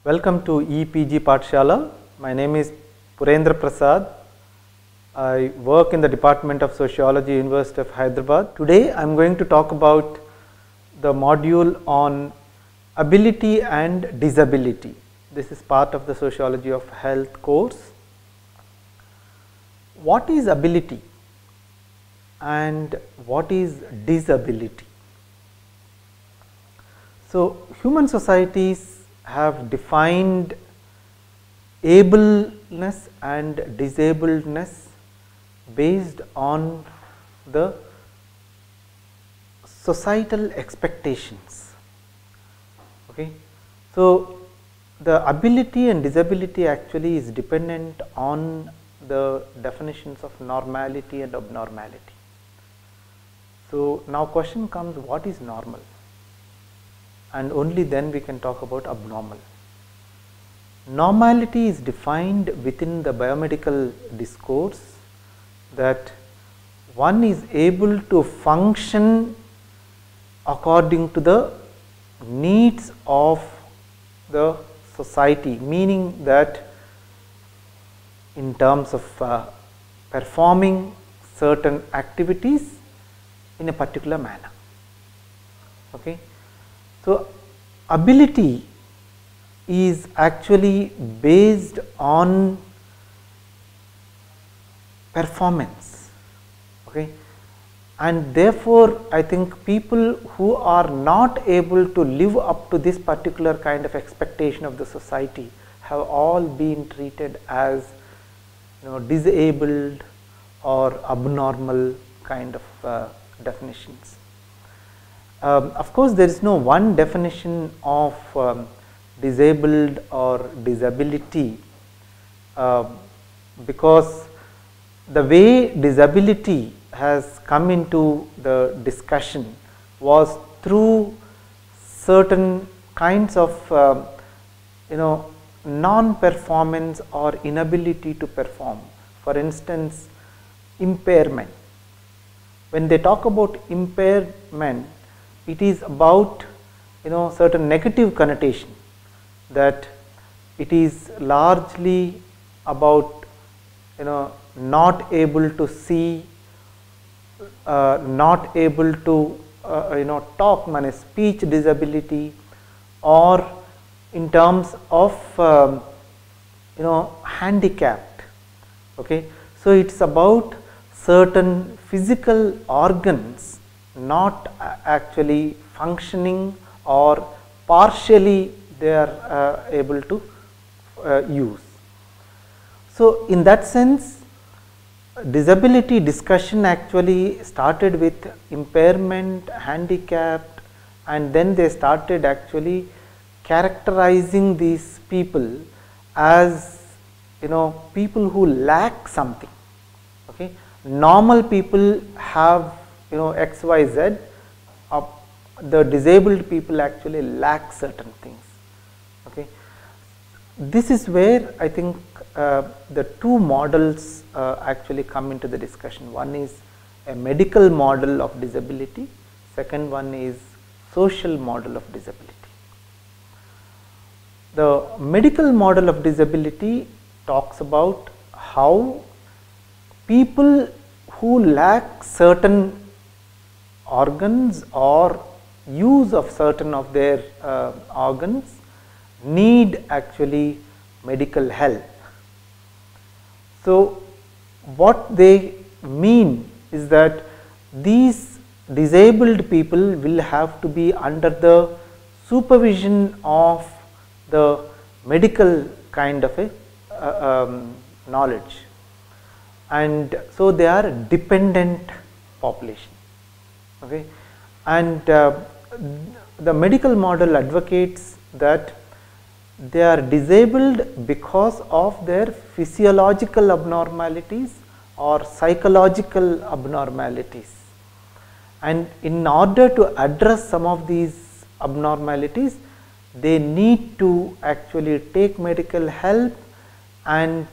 Welcome to Epg Pathshala. My name is Purendra Prasad. I work in the Department of Sociology, University of Hyderabad. Today I am going to talk about the module on ability and disability. This is part of the Sociology of Health course. What is ability and what is disability? So, human societies have defined ableness and disabledness based on the societal expectations. Okay. So, the ability and disability actually is dependent on the definitions of normality and abnormality. So, now question comes, what is normal? And only then we can talk about abnormal. Normality is defined within the biomedical discourse that one is able to function according to the needs of the society, meaning that in terms of performing certain activities in a particular manner. Okay. So, ability is actually based on performance, okay, and therefore I think people who are not able to live up to this particular kind of expectation of the society have all been treated as disabled or abnormal kind of definitions. Of course, there is no one definition of disabled or disability because the way disability has come into the discussion was through certain kinds of non-performance or inability to perform. For instance, impairment. When they talk about impairment, it is about certain negative connotation, that it is largely about not able to see, not able to talk, speech disability, or in terms of handicapped. Okay, so it's about certain physical organs not actually functioning or partially they are able to use. So, in that sense, disability discussion actually started with impairment, handicapped, and then they started actually characterizing these people as people who lack something. Okay, normal people have XYZ, the disabled people actually lack certain things. Okay. This is where I think the two models actually come into the discussion. One is a medical model of disability, second one is social model of disability. The medical model of disability talks about how people who lack certain organs or use of certain of their organs need actually medical help. So, what they mean is that these disabled people will have to be under the supervision of the medical kind of a knowledge, and so they are a dependent population. Okay. And the medical model advocates that they are disabled because of their physiological abnormalities or psychological abnormalities, and in order to address some of these abnormalities they need to actually take medical help, and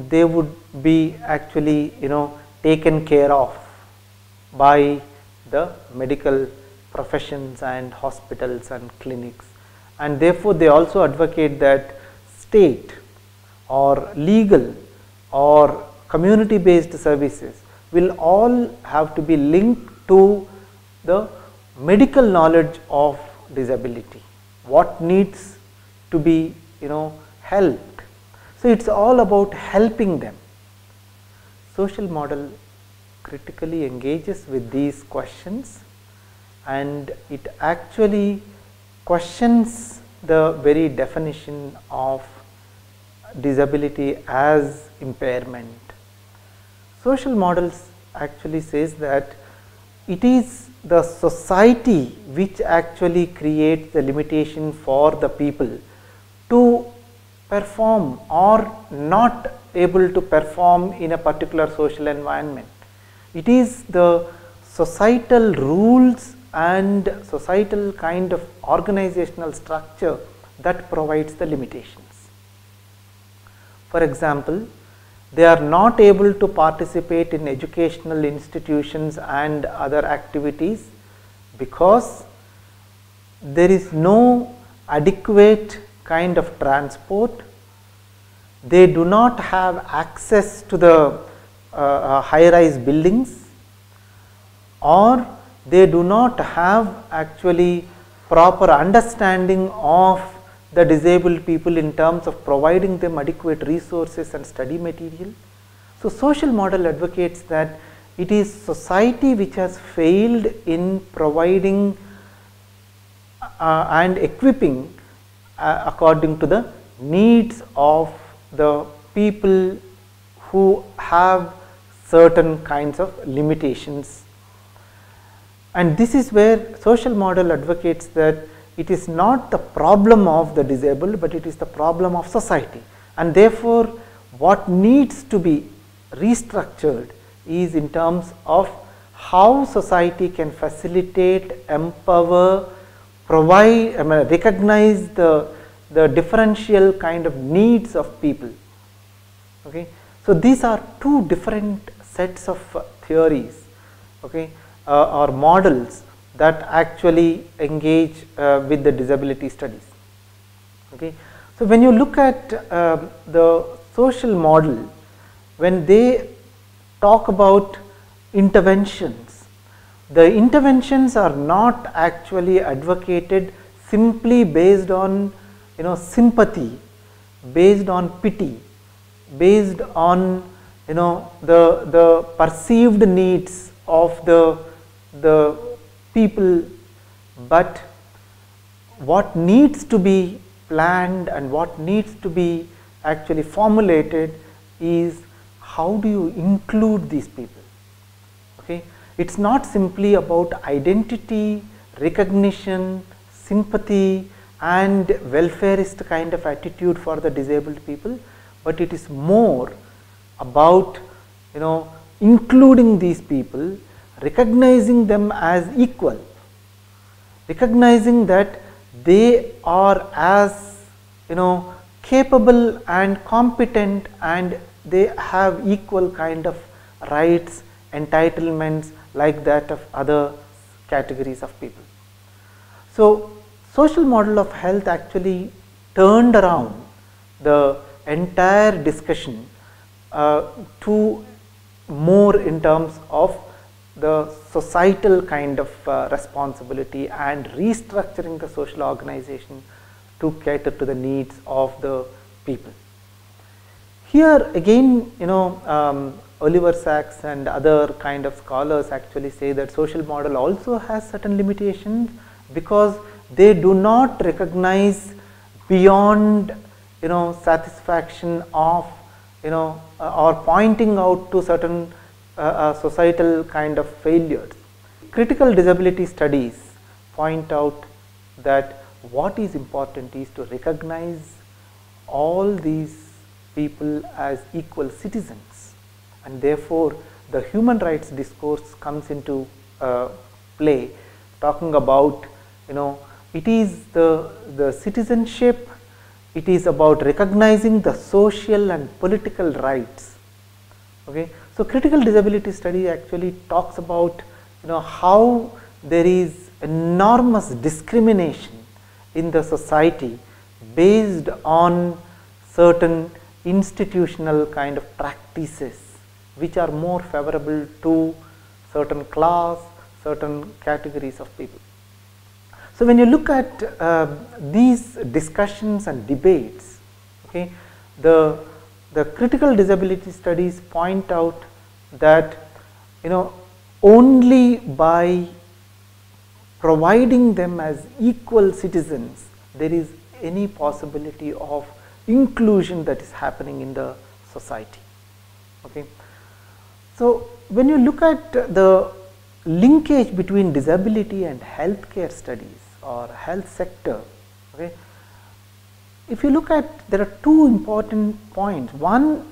they would be actually taken care of by the medical professions and hospitals and clinics, and therefore they also advocate that state or legal or community based services will all have to be linked to the medical knowledge of disability, what needs to be helped. So it's all about helping them. Social model critically engages with these questions, and it actually questions the very definition of disability as impairment. Social models actually says that it is the society which actually creates the limitation for the people to perform or not able to perform in a particular social environment. It is the societal rules and societal kind of organizational structure that provides the limitations. For example, they are not able to participate in educational institutions and other activities because there is no adequate kind of transport. They do not have access to the high-rise buildings, or they do not have actually proper understanding of the disabled people in terms of providing them adequate resources and study material. So social model advocates that it is society which has failed in providing and equipping according to the needs of the people who have certain kinds of limitations. And this is where social model advocates that it is not the problem of the disabled, but it is the problem of society, and therefore what needs to be restructured is in terms of how society can facilitate, empower, provide, recognize the differential kind of needs of people. Okay. So these are two different sets of theories, okay, or models that actually engage with the disability studies. Okay. So when you look at the social model, when they talk about interventions, the interventions are not actually advocated simply based on sympathy, based on pity, based on the perceived needs of the people, but what needs to be planned and what needs to be actually formulated is how do you include these people. Okay. It is not simply about identity, recognition, sympathy and welfareist kind of attitude for the disabled people, but it is more about including these people, recognizing them as equal, recognizing that they are as capable and competent, and they have equal kind of rights, entitlements like that of other categories of people. So social model of health actually turned around the entire discussion to more in terms of the societal kind of responsibility and restructuring the social organization to cater to the needs of the people. Here again, Oliver Sacks and other kind of scholars actually say that social model also has certain limitations because they do not recognize beyond satisfaction of or pointing out to certain societal kind of failures. Critical disability studies point out that what is important is to recognize all these people as equal citizens, and therefore the human rights discourse comes into play, talking about it is the citizenship, it is about recognizing the social and political rights. Okay. So critical disability study actually talks about how there is enormous discrimination in the society based on certain institutional kind of practices which are more favorable to certain class, certain categories of people. So when you look at these discussions and debates, okay, the critical disability studies point out that, you know, only by providing them as equal citizens there is any possibility of inclusion that is happening in the society. Okay. So when you look at the linkage between disability and healthcare studies or health sector, okay, if you look at, there are two important points. One,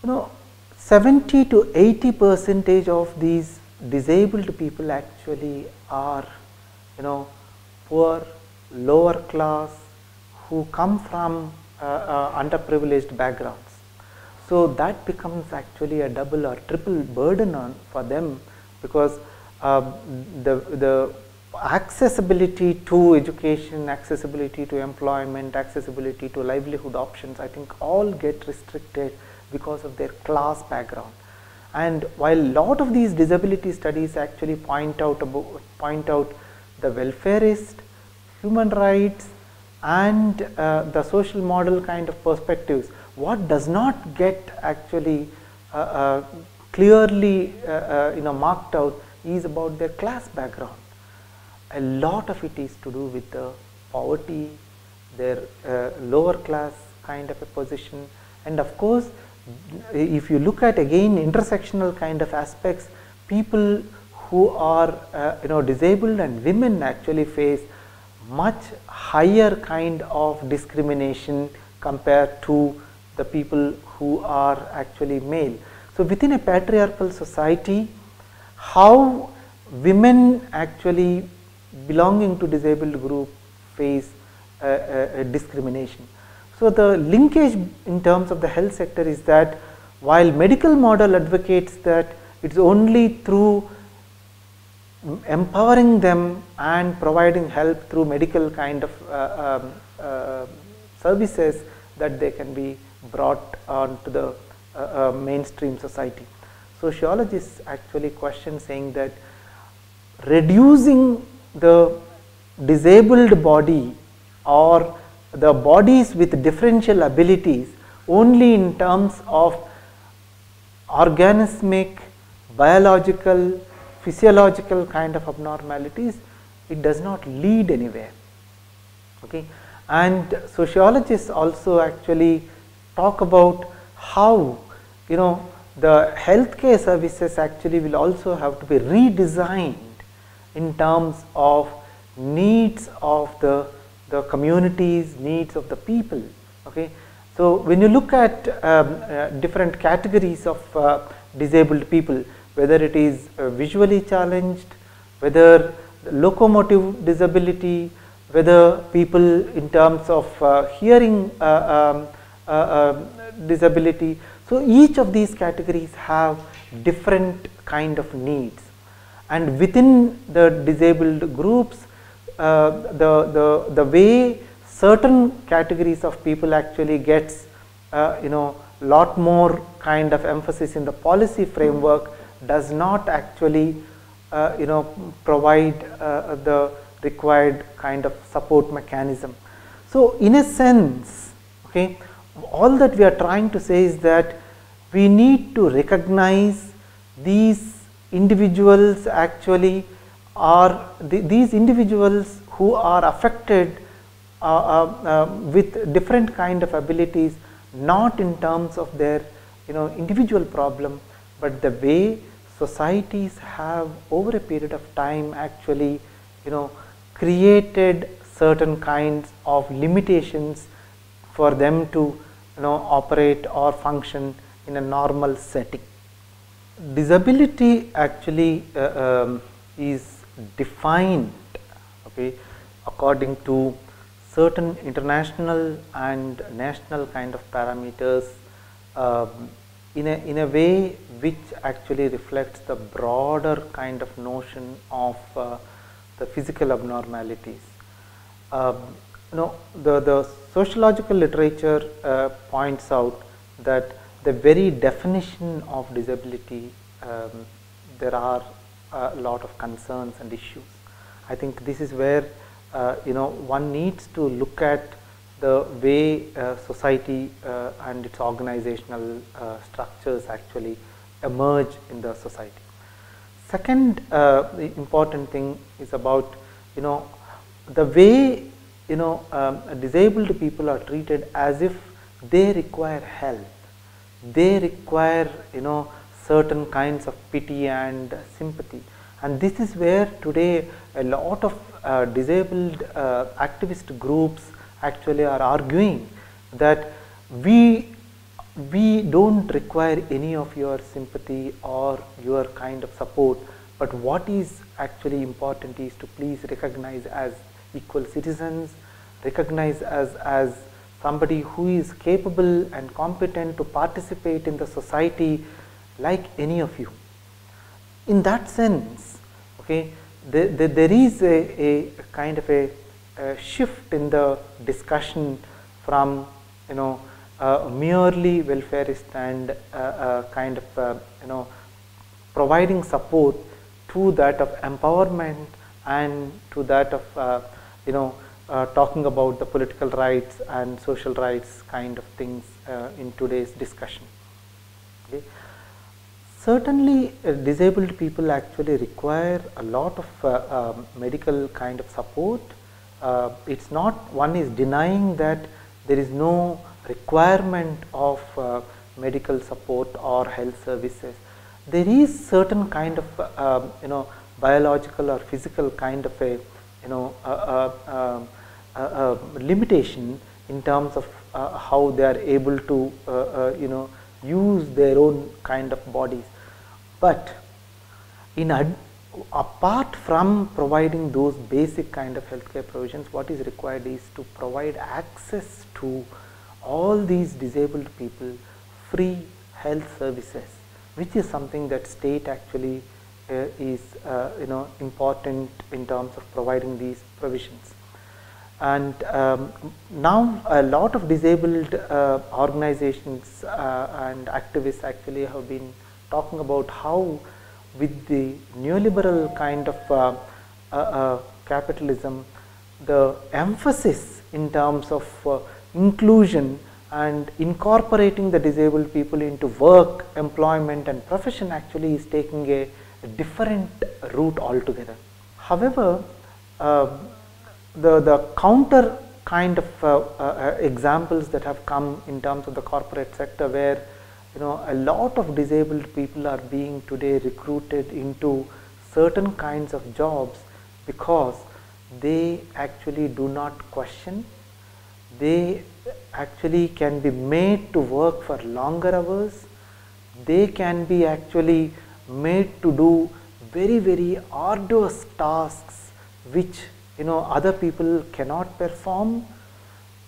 you know, 70 to 80% of these disabled people actually are, you know, poor, lower class, who come from underprivileged backgrounds. So that becomes actually a double or triple burden for them, because the accessibility to education, accessibility to employment, accessibility to livelihood options, I think all get restricted because of their class background. And while a lot of these disability studies actually point out the welfarist, human rights, and the social model kind of perspectives, what does not get actually clearly marked out is about their class background. A lot of it is to do with the poverty, their lower class kind of a position, and of course if you look at again intersectional kind of aspects, people who are disabled and women actually face much higher kind of discrimination compared to the people who are actually male. So within a patriarchal society, how women actually belonging to disabled group face a discrimination. So the linkage in terms of the health sector is that while medical model advocates that it's only through empowering them and providing help through medical kind of services that they can be brought onto the mainstream society. Sociologists actually question, saying that reducing the disabled body or the bodies with differential abilities only in terms of organismic, biological, physiological kind of abnormalities, it does not lead anywhere. Okay. And sociologists also actually talk about how the healthcare services actually will also have to be redesigned in terms of needs of the communities, needs of the people. Okay. So when you look at different categories of disabled people, whether it is visually challenged, whether locomotive disability, whether people in terms of hearing disability, so each of these categories have different kind of needs, and within the disabled groups, the way certain categories of people actually gets lot more kind of emphasis in the policy framework does not actually provide the required kind of support mechanism. So in a sense, okay, all that we are trying to say is that we need to recognize these individuals actually are these individuals who are affected with different kind of abilities, not in terms of their individual problem, but the way societies have over a period of time actually created certain kinds of limitations for them to operate or function in a normal setting. Disability actually is defined, okay, according to certain international and national kind of parameters in a way which actually reflects the broader kind of notion of the physical abnormalities. the sociological literature points out that the very definition of disability, there are a lot of concerns and issues. I think this is where one needs to look at the way society and its organizational structures actually emerge in the society. Second important thing is about the way disabled people are treated as if they require help, they require certain kinds of pity and sympathy, and this is where today a lot of disabled activist groups actually are arguing that we don't require any of your sympathy or your kind of support, but what is actually important is to please recognize as equal citizens, recognize as somebody who is capable and competent to participate in the society like any of you. In that sense, okay, there is a kind of a shift in the discussion from merely welfarist and kind of providing support to that of empowerment and to that of talking about the political rights and social rights kind of things in today's discussion. Okay. Certainly disabled people actually require a lot of medical kind of support. It's not one is denying that there is no requirement of medical support or health services. There is certain kind of biological or physical kind of a limitation in terms of how they are able to use their own kind of bodies. But apart from providing those basic kind of healthcare provisions, what is required is to provide access to all these disabled people free health services, which is something that state actually is important in terms of providing these provisions. And now a lot of disabled organizations and activists actually have been talking about how with the neoliberal kind of capitalism, the emphasis in terms of inclusion and incorporating the disabled people into work, employment and profession actually is taking a different route altogether. However, the counter kind of examples that have come in terms of the corporate sector, where a lot of disabled people are being today recruited into certain kinds of jobs because they actually do not question, they actually can be made to work for longer hours, they can be actually made to do very arduous tasks which other people cannot perform,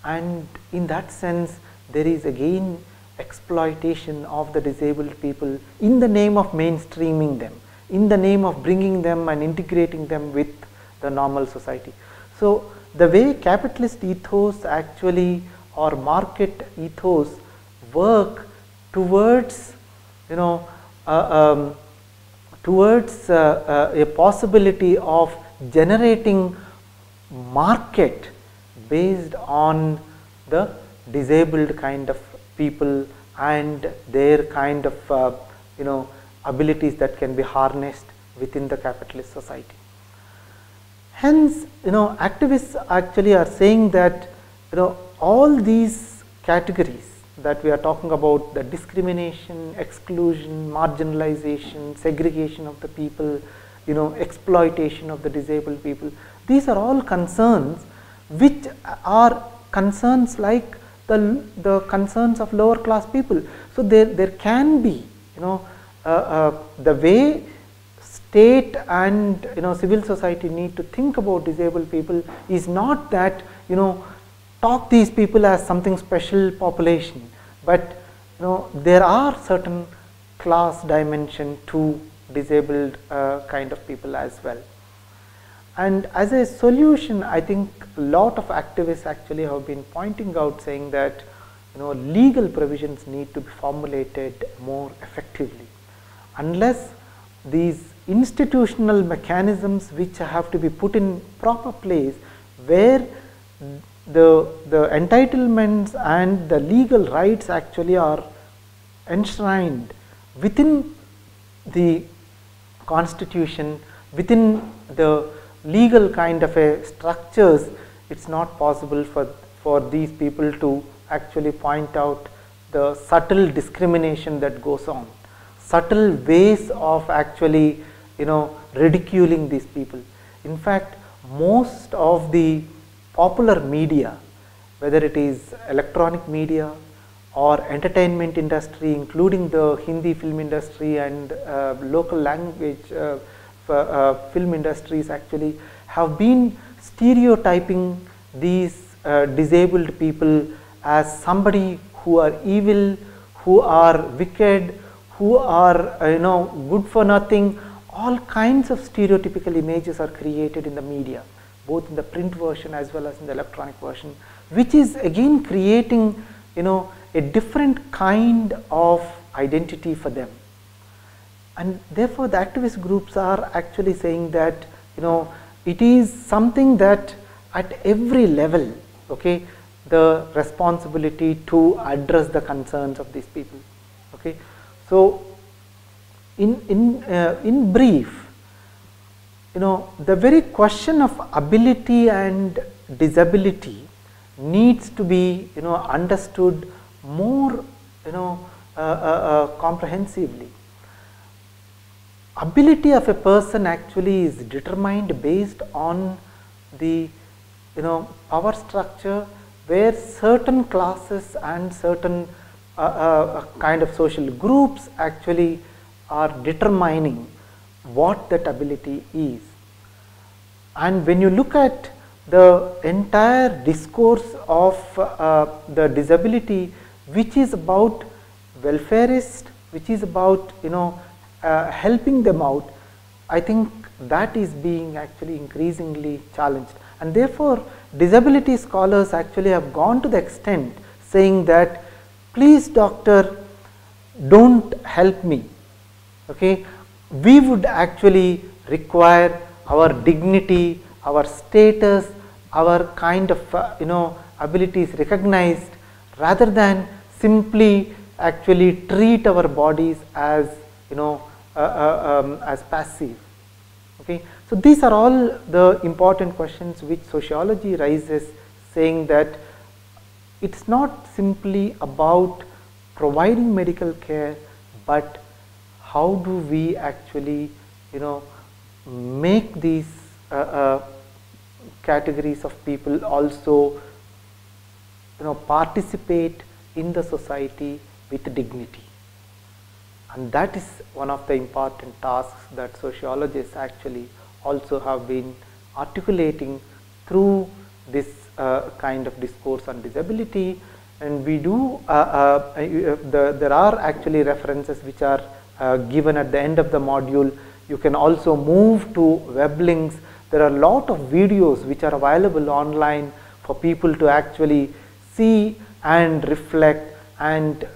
and in that sense there is again exploitation of the disabled people in the name of mainstreaming them, in the name of bringing them and integrating them with the normal society. So the way capitalist ethos actually or market ethos work towards a possibility of generating market based on the disabled kind of people and their kind of abilities that can be harnessed within the capitalist society. Hence, activists actually are saying that all these categories that we are talking about, the discrimination, exclusion, marginalization, segregation of the people, exploitation of the disabled people, these are all concerns which are concerns like the concerns of lower class people. So there can be the way state and civil society need to think about disabled people is not that talk these people as something special population, but there are certain class dimension to disabled kind of people as well. And as a solution, I think a lot of activists actually have been pointing out, saying that legal provisions need to be formulated more effectively. Unless these institutional mechanisms which have to be put in proper place, where the entitlements and the legal rights actually are enshrined within the constitution, within the legal kind of a structures, it's not possible for these people to actually point out the subtle discrimination that goes on, subtle ways of actually ridiculing these people. In fact, most of the popular media, whether it is electronic media or entertainment industry, including the Hindi film industry and local language film industries, actually have been stereotyping these disabled people as somebody who are evil, who are wicked, who are good for nothing. All kinds of stereotypical images are created in the media, both in the print version as well as in the electronic version, which is again creating a different kind of identity for them. And therefore the activist groups are actually saying that it is something that at every level, okay, the responsibility to address the concerns of these people. Okay, so in brief, the very question of ability and disability needs to be understood more comprehensively. Ability of a person actually is determined based on the power structure, where certain classes and certain kind of social groups actually are determining what that ability is. And when you look at the entire discourse of the disability, which is about welfareist, which is about helping them out, I think that is being actually increasingly challenged. And therefore disability scholars actually have gone to the extent saying that, please doctor, don't help me, okay, we would actually require our dignity, our status, our kind of abilities recognized, rather than simply actually treat our bodies as as passive. Okay, so these are all the important questions which sociology raises, saying that it's not simply about providing medical care, but how do we actually make these categories of people also participate in the society with dignity. And that is one of the important tasks that sociologists actually also have been articulating through this kind of discourse on disability. And we do there are actually references which are given at the end of the module. You can also move to web links. There are a lot of videos which are available online for people to actually see and reflect, and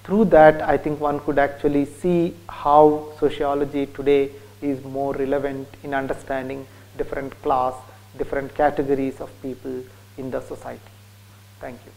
through that I think one could actually see how sociology today is more relevant in understanding different class, different categories of people in the society. Thank you.